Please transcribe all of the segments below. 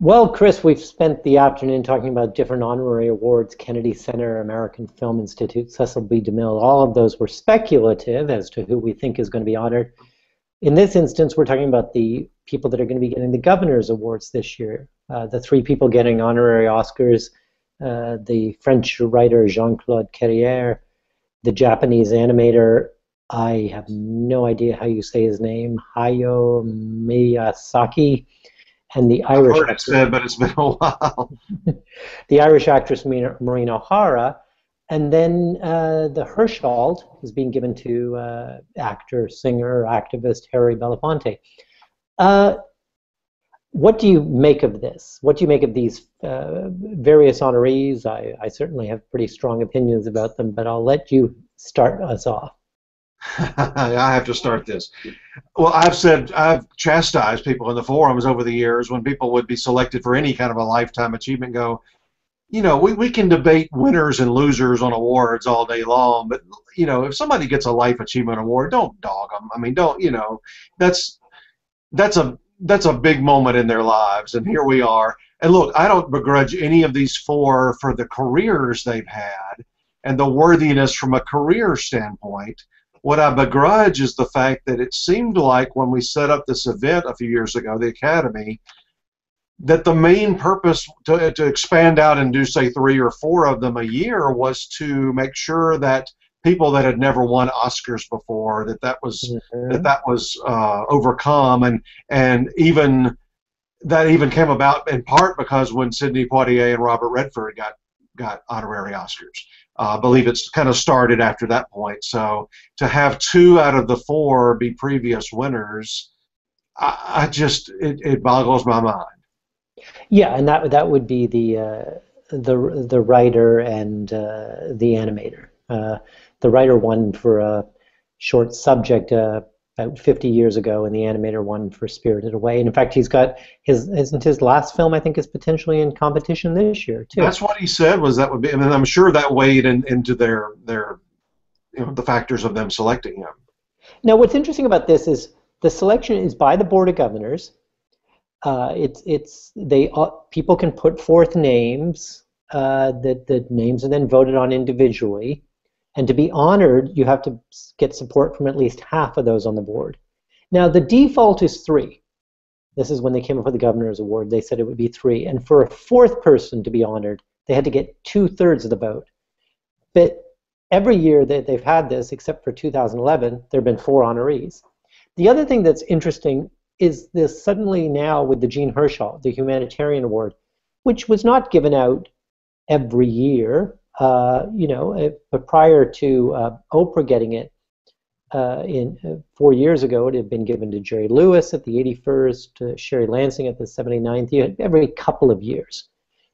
Well, Chris, we've spent the afternoon talking about different honorary awards, Kennedy Center, American Film Institute, Cecil B. DeMille. All of those were speculative as to who we think is going to be honored. In this instance, we're talking about the people that are going to be getting the governor's awards this year. The three people getting honorary Oscars, the French writer Jean-Claude Carrière, the Japanese animator, I have no idea how you say his name, Hayao Miyazaki, and the Irish I've heard it said, but it's been a while. the Irish actress Maureen O'Hara, and then the Herschel is being given to actor, singer, activist Harry Belafonte. What do you make of this? What do you make of these various honorees? I certainly have pretty strong opinions about them, but I'll let you start us off. I have to start this. Well, I've chastised people in the forums over the years when people would be selected for any kind of a lifetime achievement. Go, you know, we can debate winners and losers on awards all day long, but you know, if somebody gets a life achievement award, don't dog them. I mean, don't, you know, that's a big moment in their lives, and here we are. And look, I don't begrudge any of these four for the careers they've had and the worthiness from a career standpoint. What I begrudge is the fact that it seemed like when we set up this event a few years ago, the Academy, that the main purpose to expand out and do, say, 3 or 4 of them a year was to make sure that people that had never won Oscars before, that was overcome, and even that even came about in part because when Sidney Poitier and Robert Redford got honorary Oscars. I believe it's kind of started after that point. So to have 2 out of the 4 be previous winners, it boggles my mind. Yeah, and that would be the writer and the animator. The writer won for a short subject about 50 years ago, and the animator won for Spirited Away. And in fact, he's got his last film, I think, is potentially in competition this year too. That's what he said, was that would be, and I'm sure that weighed into their you know, the factors of them selecting him. Now, what's interesting about this is the selection is by the Board of Governors. People can put forth names. The names are then voted on individually. And to be honored, you have to get support from at least half of those on the board. Now, the default is 3. This is when they came up with the Governor's Award. They said it would be 3. And for a 4th person to be honored, they had to get 2/3 of the vote. But every year that they've had this, except for 2011, there have been 4 honorees. The other thing that's interesting is this suddenly now with the Jean Herschel, the Humanitarian Award, which was not given out every year. But prior to Oprah getting it in 4 years ago, it had been given to Jerry Lewis at the 81st, to Sherry Lansing at the 79th, every couple of years.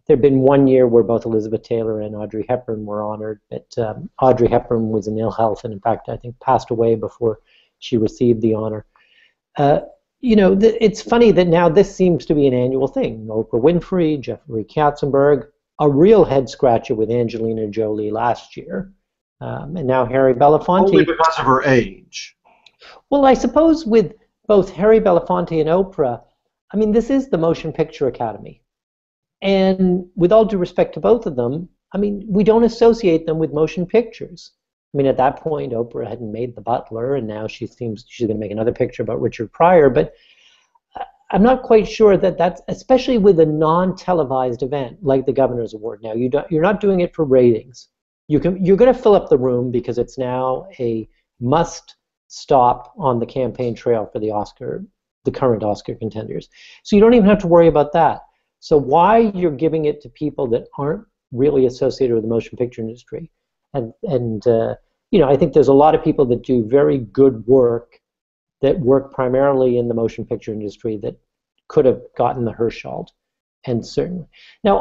There had been 1 year where both Elizabeth Taylor and Audrey Hepburn were honored, but Audrey Hepburn was in ill health and, in fact, I think passed away before she received the honor. It's funny that now this seems to be an annual thing. Oprah Winfrey, Jeffrey Katzenberg, a real head-scratcher with Angelina Jolie last year, and now Harry Belafonte. Only because of her age. Well, I suppose with both Harry Belafonte and Oprah, I mean, this is the Motion Picture Academy. And with all due respect to both of them, I mean, we don't associate them with motion pictures. I mean, at that point, Oprah hadn't made The Butler, and now she seems she's going to make another picture about Richard Pryor, but I'm not quite sure that that's, especially with a non-televised event like the Governor's Award. Now, you're not doing it for ratings. You're going to fill up the room because it's now a must-stop on the campaign trail for the current Oscar contenders. So you don't even have to worry about that. So why you're giving it to people that aren't really associated with the motion picture industry? And I think there's a lot of people that do very good work that work primarily in the motion picture industry that could have gotten the Herschel, and certainly. Now,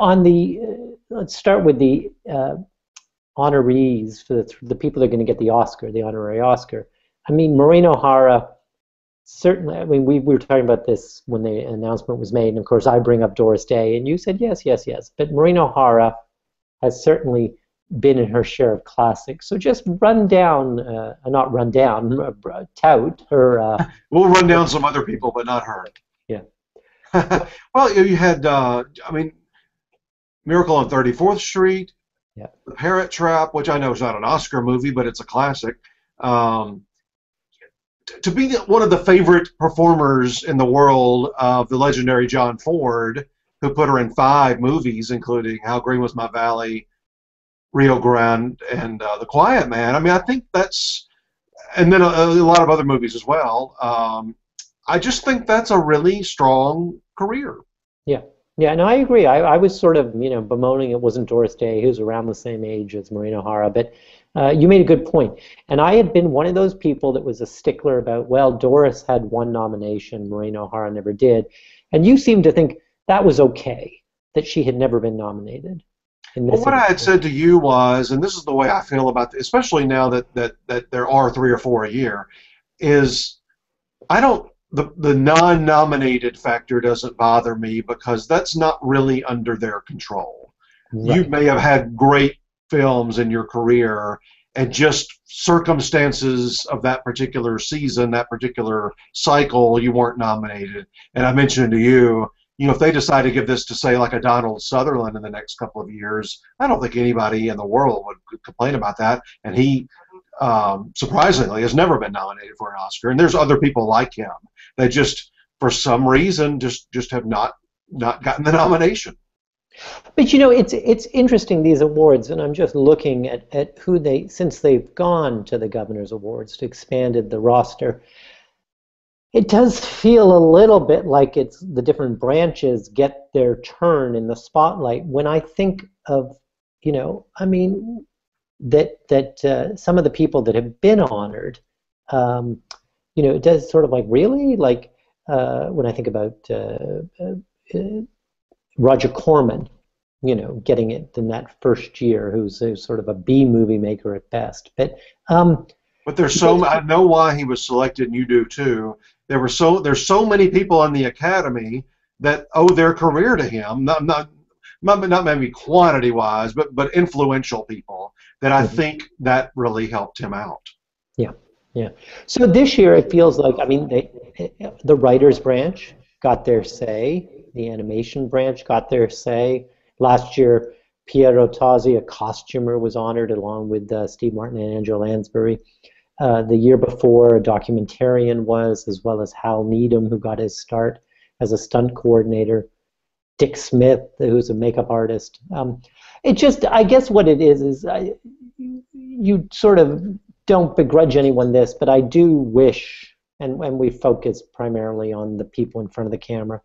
let's start with the honorees, for the people that are going to get the Oscar, the honorary Oscar. I mean, Maureen O'Hara, certainly, I mean, we were talking about this when the announcement was made, and of course I bring up Doris Day, and you said yes, yes, yes. But Maureen O'Hara has certainly been in her share of classics. So just run down, not run down, tout her. We'll run down some other people, but not her. Yeah. Well, you had, I mean, Miracle on 34th Street, Yeah. The Parrot Trap, which I know is not an Oscar movie, but it's a classic. Um, to be one of the favorite performers in the world of the legendary John Ford, who put her in 5 movies, including How Green Was My Valley, Rio Grande, and The Quiet Man. I mean, I think that's, and then a lot of other movies as well. I just think that's a really strong career. Yeah. Yeah, and I agree. I was sort of, bemoaning it wasn't Doris Day, who's around the same age as Maureen O'Hara, but you made a good point. And I had been one of those people that was a stickler about, well, Doris had one nomination, Maureen O'Hara never did. And you seem to think that was okay, that she had never been nominated in Well, this what I had instance. said to you was, and this is the way I feel about this, especially now that there are 3 or 4 a year, is I don't the non-nominated factor doesn't bother me because that's not really under their control. You Right. may have had great films in your career, and just circumstances of that particular season, that particular cycle, you weren't nominated. And I mentioned to you, if they decide to give this to, say, like a Donald Sutherland in the next couple of years, I don't think anybody in the world would complain about that. And he, surprisingly, has never been nominated for an Oscar. And there's other people like him. They just, for some reason, just have not gotten the nomination. But it's interesting, these awards, and I'm just looking at who since they've gone to the Governor's Awards, to expanded the roster. It does feel a little bit like it's the different branches get their turn in the spotlight. When I think of, I mean, that some of the people that have been honored, um, it does sort of like, really, like when I think about Roger Corman, getting it in that first year, who's sort of a B movie maker at best. But But there's but I know why he was selected, and you do too. There's so many people in the Academy that owe their career to him. Not maybe quantity wise, but influential people that I Mhm. think that really helped him out. Yeah, yeah. So this year it feels like, I mean, the writers branch got their say, the animation branch got their say. Last year, Piero Tozzi, a costumer, was honored along with Steve Martin and Angela Lansbury. The year before, a documentarian was, as well as Hal Needham, who got his start as a stunt coordinator. Dick Smith, who's a makeup artist. It just, I guess what it is you sort of don't begrudge anyone this, but I do wish, and we focus primarily on the people in front of the camera,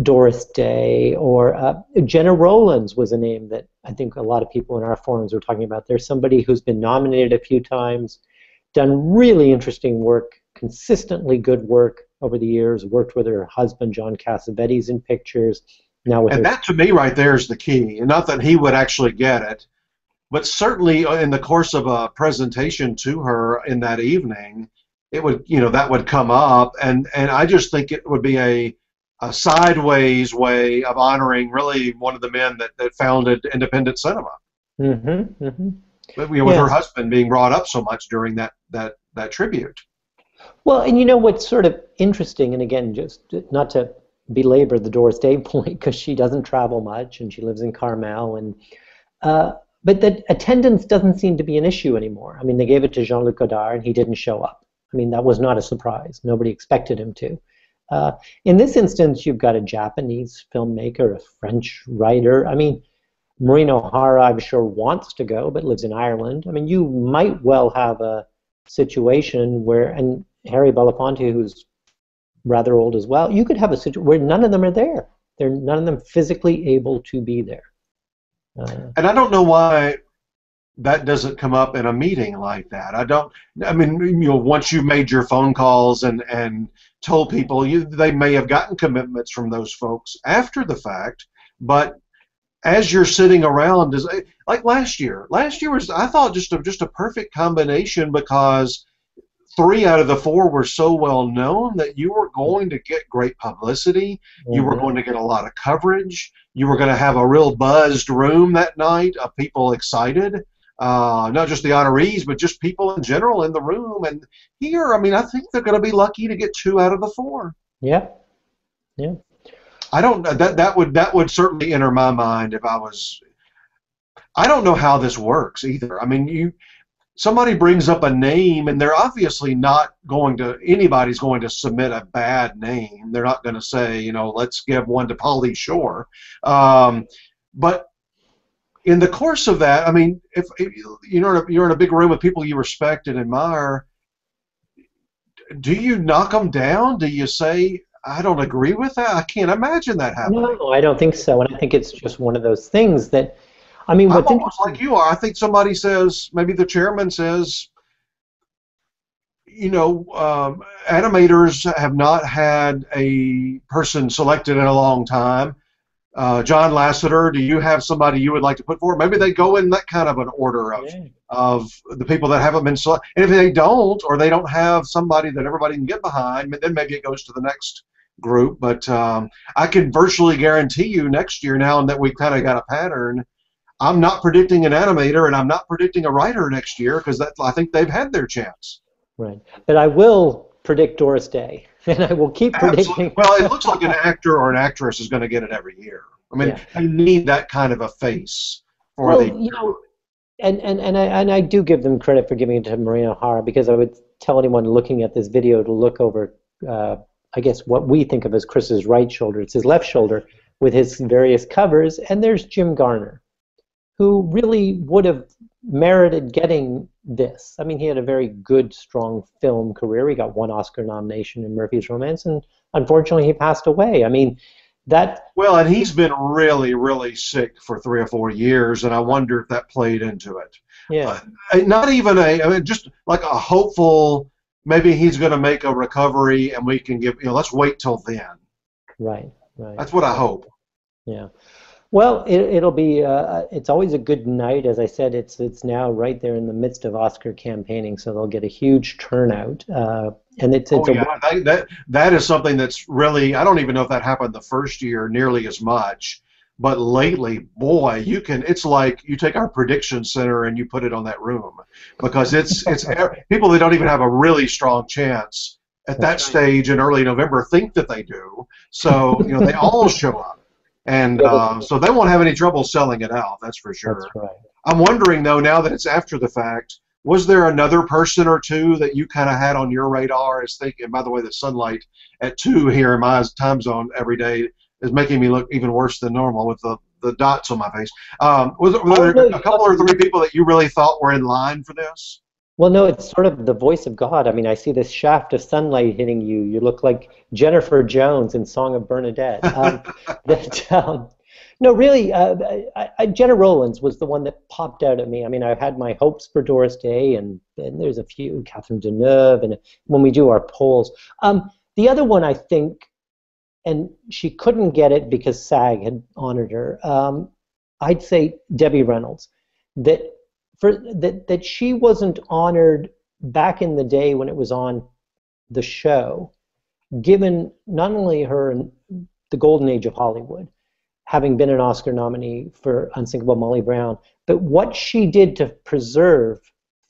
Doris Day or Jenna Rollins was a name that I think a lot of people in our forums were talking about. There's somebody who's been nominated a few times, done really interesting work, consistently good work over the years, worked with her husband, John Cassavetes, in pictures, now with And her. that to me right there is the key. And not that he would actually get it, but certainly in the course of a presentation to her in that evening, it would, that would come up. And I just think it would be a sideways way of honoring really one of the men that founded independent cinema. Mm-hmm, mm-hmm. But, with her Yes. husband being brought up so much during that tribute. Well, and what's sort of interesting, and again, just not to belabor the Doris Day point, because she doesn't travel much and she lives in Carmel, and uh, but that attendance doesn't seem to be an issue anymore. I mean, they gave it to Jean-Luc Godard, and he didn't show up. I mean, that was not a surprise. Nobody expected him to. Uh, in this instance, you've got a Japanese filmmaker, a French writer. I mean, Maureen O'Hara, I'm sure, wants to go, but lives in Ireland. I mean, you might well have a situation where, and Harry Belafonte, who's rather old as well, you could have a situation where none of them are there. They're none of them physically able to be there. And I don't know why that doesn't come up in a meeting like that. I mean, once you've made your phone calls and told people, they may have gotten commitments from those folks after the fact, but as you're sitting around, like last year was, I thought, just a perfect combination, because 3 out of the 4 were so well known that you were going to get great publicity. You were Mhm. going to get a lot of coverage. You were going to have a real buzzed room that night of people excited. Not just the honorees, but just people in general in the room. And here, I mean, I think they're going to be lucky to get 2 out of the 4. Yeah, Yeah. I don't. That would certainly enter my mind if I was. I don't know how this works either. I mean, somebody brings up a name, and they're obviously not going to. Anybody's going to submit a bad name. They're not going to say, let's give one to Pauly Shore. But in the course of that, I mean, if you're in a big room with people you respect and admire, do you knock them down? Do you say, I don't agree with that? I can't imagine that happening. No, I don't think so. And I think it's just one of those things that, I mean, I'm what's almost like you are. I think somebody says, maybe the chairman says, animators have not had a person selected in a long time. John Lasseter, do you have somebody you would like to put forward? Maybe they go in that kind of an order of the people that haven't been selected. And if they don't, or they don't have somebody that everybody can get behind, then maybe it goes to the next group. But I can virtually guarantee you next year, now that we've kind of got a pattern, I'm not predicting an animator and I'm not predicting a writer next year, because I think they've had their chance. Right. But I will predict Doris Day, and I will keep predicting. Well, it looks like an actor or an actress is going to get it every year. I mean, they need that kind of a face for and I do give them credit for giving it to Maureen O'Hara, because I would tell anyone looking at this video to look over, I guess, what we think of as Chris's right shoulder. It's his left shoulder with his various covers, and there's Jim Garner, who really would have merited getting this. I mean, he had a very good, strong film career. He got one Oscar nomination in Murphy's Romance, and unfortunately he passed away. I mean, Well, and he's been really, really sick for 3 or 4 years, and I wonder if that played into it. Yeah. Not even just like a hopeful, maybe he's going to make a recovery and we can let's wait till then. Right. That's what I hope. Yeah. Well, it'll be. It's always a good night. As I said, it's now right there in the midst of Oscar campaigning, so they'll get a huge turnout. And that is something that's really. I don't even know if that happened the first year nearly as much, but lately, boy, it's like you take our prediction center and you put it on that room, because it's people that don't even have a really strong chance at that stage in early November think that they do. So they all show up. And so they won't have any trouble selling it out, that's for sure. That's right. I'm wondering, though, now that it's after the fact, was there another person or two that you kind of had on your radar as thinking, by the way, the sunlight at 2 here in my time zone every day is making me look even worse than normal with the dots on my face. Were there a couple or 3 people that you really thought were in line for this? Well, no, it's sort of the voice of God. I mean, I see this shaft of sunlight hitting you. You look like Jennifer Jones in Song of Bernadette. No, really, Jenna Rollins was the one that popped out at me. I mean, I had my hopes for Doris Day, and there's a few, Catherine Deneuve, and when we do our polls. The other one, I think, and she couldn't get it because SAG had honored her, I'd say Debbie Reynolds. That she wasn't honored back in the day when it was on the show, given not only her in the golden age of Hollywood, having been an Oscar nominee for Unsinkable Molly Brown, but what she did to preserve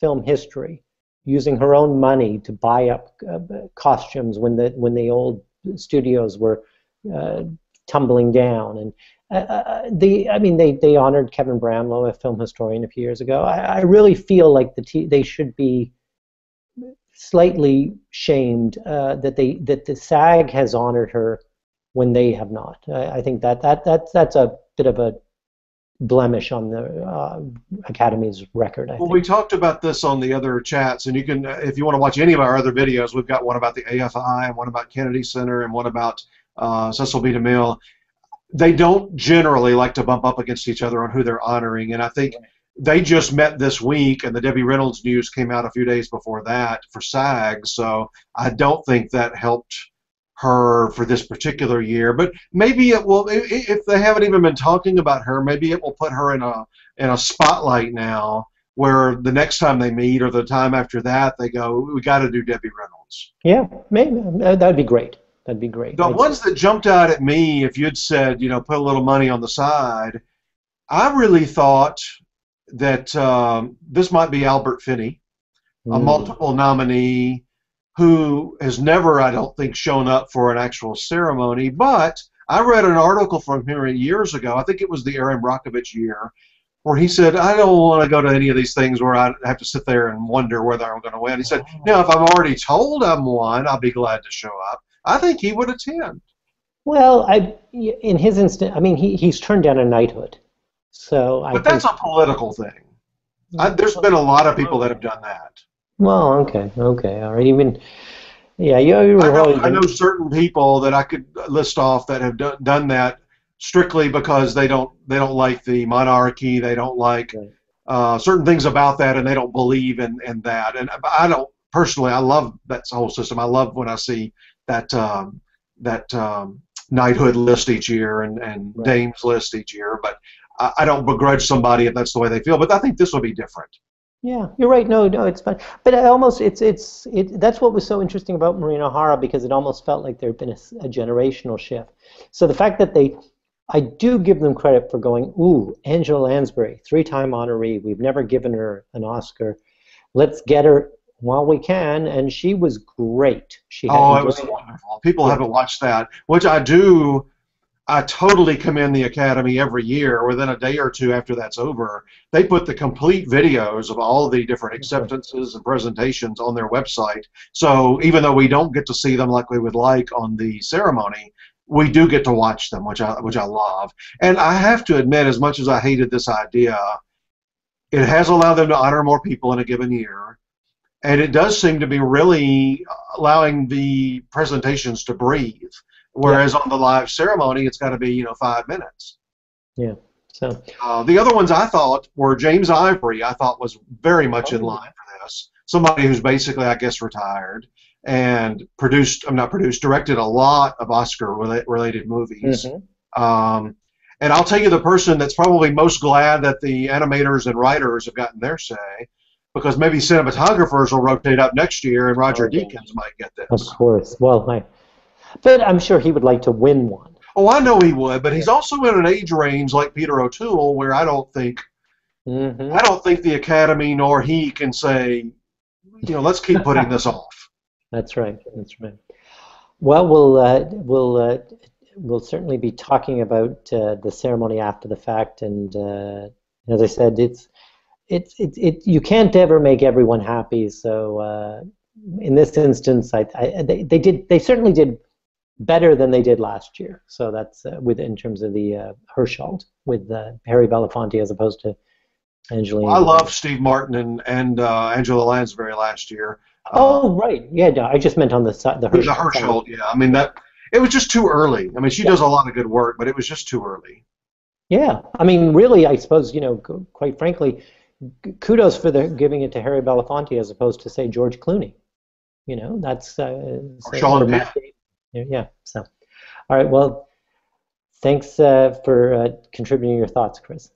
film history, using her own money to buy up costumes when the old studios were tumbling down, and they honored Kevin Bramlow, a film historian, a few years ago. I really feel like they should be slightly shamed that the SAG has honored her when they have not. I think that's a bit of a blemish on the Academy's record. I think. We talked about this on the other chats, and you can, if you want to watch any of our other videos, we've got one about the AFI, and one about Kennedy Center, and one about Cecil B. DeMille. They don't generally like to bump up against each other on who they're honoring, and I think they just met this week, and the Debbie Reynolds news came out a few days before that for SAG, so I don't think that helped her for this particular year. But maybe it will, if they haven't even been talking about her, maybe it will put her in a spotlight now, where the next time they meet or the time after that, they go, we got to do Debbie Reynolds. Yeah, maybe that'd be great. That'd be great. The ones that jumped out at me, if you'd said, put a little money on the side, I really thought that this might be Albert Finney, a multiple nominee, who has never, I don't think, shown up for an actual ceremony. But I read an article from him years ago, I think it was the Aaron Brockovich year, where he said, I don't want to go to any of these things where I have to sit there and wonder whether I'm going to win. He said, now, if I'm already told I'm won, I'll be glad to show up. I think he would attend. Well, in his instance, I mean, he's turned down a knighthood. So but that's a political thing. There's been a lot of people that have done that. Well, okay, all right. Even, yeah, I know certain people that I could list off that have done that strictly because they don't like the monarchy, they don't like certain things about that, and they don't believe in that. And I don't personally. I love that whole system. I love when I see that knighthood list each year and dames list each year. But I don't begrudge somebody if that's the way they feel. But I think this will be different. Yeah, you're right. No, it's fun. But that's what was so interesting about Maureen O'Hara, because it almost felt like there had been a generational shift. So the fact that I do give them credit for going, ooh, Angela Lansbury, 3-time honoree. We've never given her an Oscar. Let's get her while we can. And she was great. It was wonderful. People haven't watched that, which I do. I totally commend the Academy every year. Within a day or two after that's over, they put the complete videos of all the different acceptances and presentations on their website. So even though we don't get to see them like we would like on the ceremony, we do get to watch them, which I love. And I have to admit, as much as I hated this idea, it has allowed them to honor more people in a given year. And it does seem to be really allowing the presentations to breathe. Whereas on the live ceremony, it's got to be 5 minutes. Yeah. So the other ones I thought were James Ivory. I thought was very much in line for this. Somebody who's basically, I guess, retired and directed a lot of Oscar-related movies. And I'll tell you the person that's probably most glad that the animators and writers have gotten their say, because maybe cinematographers will rotate up next year and Roger Deakins might get this. Of course. Well, but I'm sure he would like to win one. Oh, I know he would, but he's also in an age range like Peter O'Toole, where I don't think the Academy nor he can say, let's keep putting this off. That's right. Well, we'll certainly be talking about the ceremony after the fact, and as I said, you can't ever make everyone happy. So in this instance, they certainly did better than they did last year. So that's in terms of the Herschel with Harry Belafonte as opposed to Angelina. I love Steve Martin and Angela Lansbury last year. Right. Yeah, no, I just meant on the Herschel. The Herschel, yeah. I mean, it was just too early. I mean, she does a lot of good work, but it was just too early. Yeah. I mean, really, I suppose, quite frankly, kudos for giving it to Harry Belafonte as opposed to, say, George Clooney. That's or Sean Penn. Yeah. So, all right. Well, thanks for contributing your thoughts, Chris.